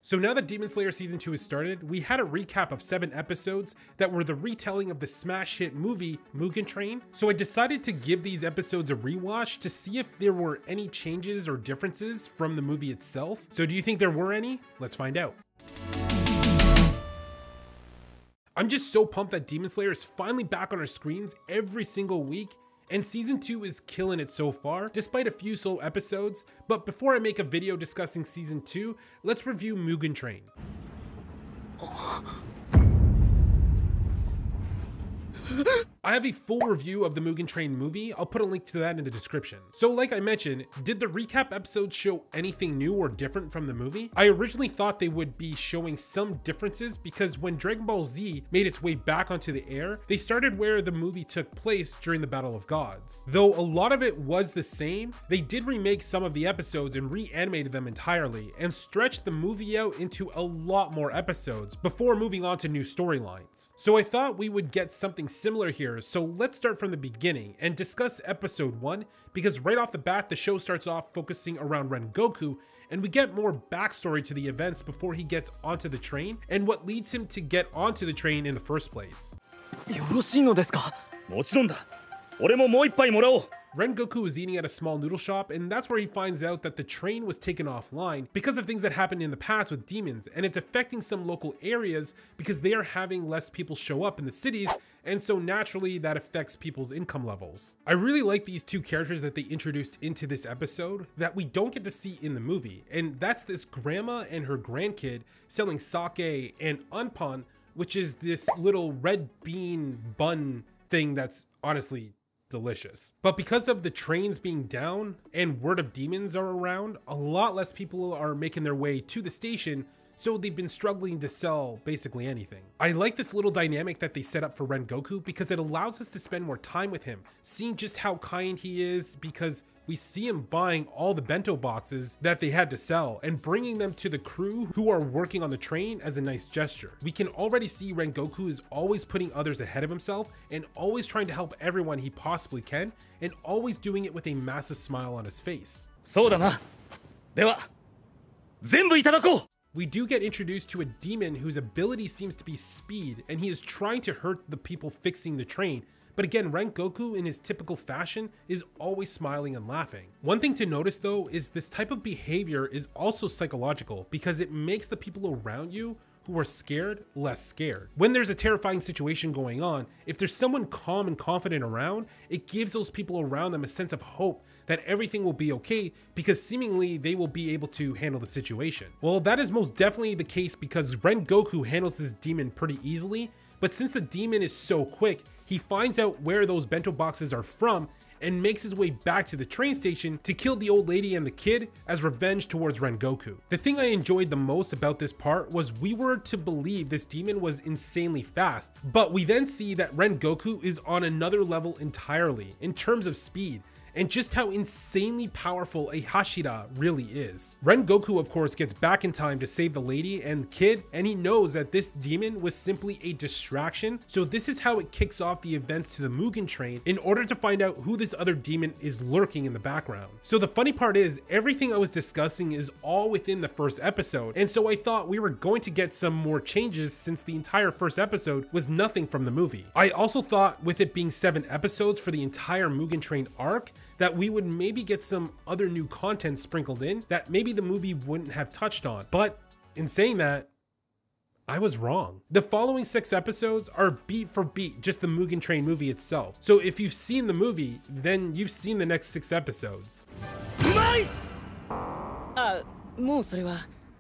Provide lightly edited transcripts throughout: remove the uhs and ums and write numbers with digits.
So now that Demon Slayer Season 2 has started, we had a recap of 7 episodes that were the retelling of the smash hit movie Mugen Train. So I decided to give these episodes a rewatch to see if there were any changes or differences from the movie itself. So do you think there were any? Let's find out. I'm just so pumped that Demon Slayer is finally back on our screens every single week, and Season 2 is killing it so far, despite a few slow episodes. But before I make a video discussing Season 2, let's review Mugen Train. I have a full review of the Mugen Train movie. I'll put a link to that in the description. So like I mentioned, did the recap episodes show anything new or different from the movie? I originally thought they would be showing some differences because when Dragon Ball Z made its way back onto the air, they started where the movie took place during the Battle of Gods. Though a lot of it was the same, they did remake some of the episodes and reanimated them entirely and stretched the movie out into a lot more episodes before moving on to new storylines. So I thought we would get something similar here. So let's start from the beginning and discuss episode 1, because right off the bat the show starts off focusing around Rengoku, and we get more backstory to the events before he gets onto the train and what leads him to get onto the train in the first place. Rengoku is eating at a small noodle shop, and that's where he finds out that the train was taken offline because of things that happened in the past with demons, and it's affecting some local areas because they are having less people show up in the cities, and so naturally that affects people's income levels. I really like these two characters that they introduced into this episode that we don't get to see in the movie, and that's this grandma and her grandkid selling sake and unpan, which is this little red bean bun thing that's honestly delicious. But because of the trains being down and word of demons are around, a lot less people are making their way to the station, so they've been struggling to sell basically anything. I like this little dynamic that they set up for Rengoku because it allows us to spend more time with him, seeing just how kind he is, because we see him buying all the bento boxes that they had to sell and bringing them to the crew who are working on the train as a nice gesture. We can already see Rengoku is always putting others ahead of himself and always trying to help everyone he possibly can, and always doing it with a massive smile on his face. We do get introduced to a demon whose ability seems to be speed, and he is trying to hurt the people fixing the train. But again, Rengoku in his typical fashion is always smiling and laughing. One thing to notice though is this type of behavior is also psychological because it makes the people around you who are scared less scared. When there's a terrifying situation going on, if there's someone calm and confident around, it gives those people around them a sense of hope that everything will be okay because seemingly they will be able to handle the situation. Well, that is most definitely the case because Rengoku handles this demon pretty easily, but since the demon is so quick, he finds out where those bento boxes are from and makes his way back to the train station to kill the old lady and the kid as revenge towards Rengoku. The thing I enjoyed the most about this part was we were to believe this demon was insanely fast, but we then see that Rengoku is on another level entirely in terms of speed, and just how insanely powerful a Hashira really is. Rengoku of course gets back in time to save the lady and kid, and he knows that this demon was simply a distraction, so this is how it kicks off the events to the Mugen Train in order to find out who this other demon is lurking in the background. So the funny part is, everything I was discussing is all within the first episode, and so I thought we were going to get some more changes since the entire first episode was nothing from the movie. I also thought with it being 7 episodes for the entire Mugen Train arc, that we would maybe get some other new content sprinkled in that maybe the movie wouldn't have touched on. But in saying that, I was wrong. The following 6 episodes are beat for beat just the Mugen Train movie itself. So if you've seen the movie, then you've seen the next 6 episodes.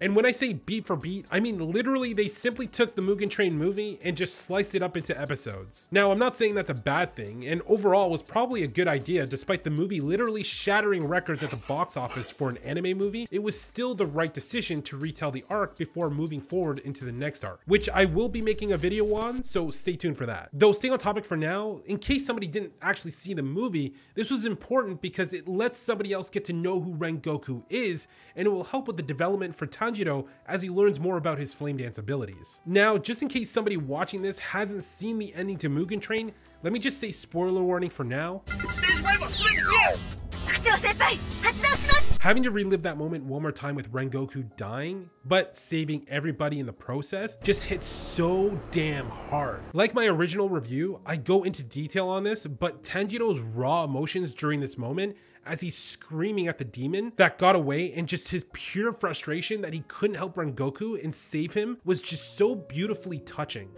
And when I say beat for beat, I mean literally they simply took the Mugen Train movie and just sliced it up into episodes. Now, I'm not saying that's a bad thing, and overall was probably a good idea despite the movie literally shattering records at the box office for an anime movie. It was still the right decision to retell the arc before moving forward into the next arc, which I will be making a video on, so stay tuned for that. Though staying on topic for now, in case somebody didn't actually see the movie, this was important because it lets somebody else get to know who Rengoku is, and it will help with the development for Tanjiro as he learns more about his flame dance abilities. Now, just in case somebody watching this hasn't seen the ending to Mugen Train, let me just say spoiler warning for now. Having to relive that moment one more time with Rengoku dying, but saving everybody in the process, just hits so damn hard. Like my original review, I go into detail on this, but Tanjiro's raw emotions during this moment, as he's screaming at the demon that got away, and just his pure frustration that he couldn't help Rengoku and save him, was just so beautifully touching.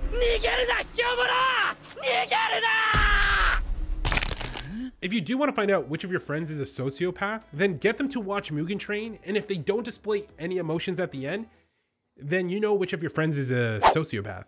If you do want to find out which of your friends is a sociopath, then get them to watch Mugen Train, and if they don't display any emotions at the end, then you know which of your friends is a sociopath.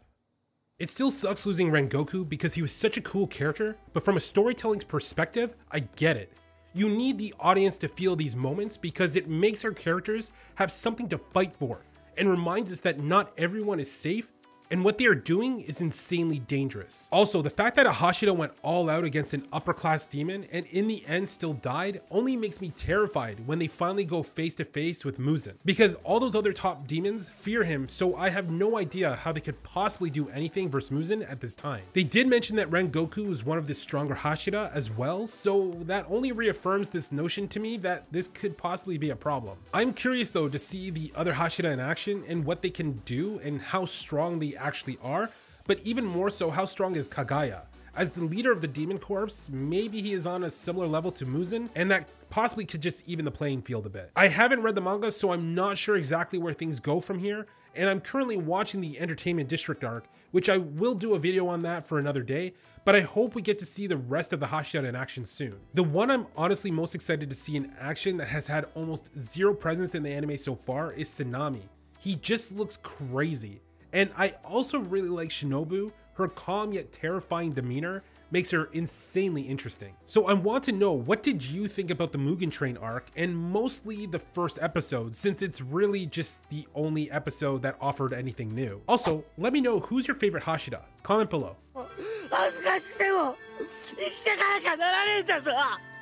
It still sucks losing Rengoku because he was such a cool character, but from a storytelling perspective, I get it. You need the audience to feel these moments because it makes our characters have something to fight for, and reminds us that not everyone is safe, and what they are doing is insanely dangerous. Also, the fact that a Hashira went all out against an upper class demon and in the end still died only makes me terrified when they finally go face to face with Muzan, because all those other top demons fear him, so I have no idea how they could possibly do anything versus Muzan at this time. They did mention that Rengoku is one of the stronger Hashira as well, so that only reaffirms this notion to me that this could possibly be a problem. I'm curious though to see the other Hashira in action and what they can do and how strong they actually are, but even more so, how strong is Kagaya? As the leader of the Demon Corps, maybe he is on a similar level to Muzan, and that possibly could just even the playing field a bit. I haven't read the manga, so I'm not sure exactly where things go from here, and I'm currently watching the Entertainment District arc, which I will do a video on that for another day, but I hope we get to see the rest of the Hashira in action soon. The one I'm honestly most excited to see in action that has had almost zero presence in the anime so far is Tsunami. He just looks crazy. And I also really like Shinobu. Her calm yet terrifying demeanor makes her insanely interesting. So I want to know, what did you think about the Mugen Train arc, and mostly the first episode, since it's really just the only episode that offered anything new. Also, let me know who's your favorite Hashira. Comment below.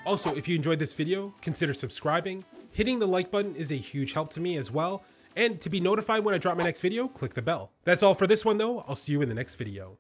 Also, if you enjoyed this video, consider subscribing. Hitting the like button is a huge help to me as well. And to be notified when I drop my next video, click the bell. That's all for this one though. I'll see you in the next video.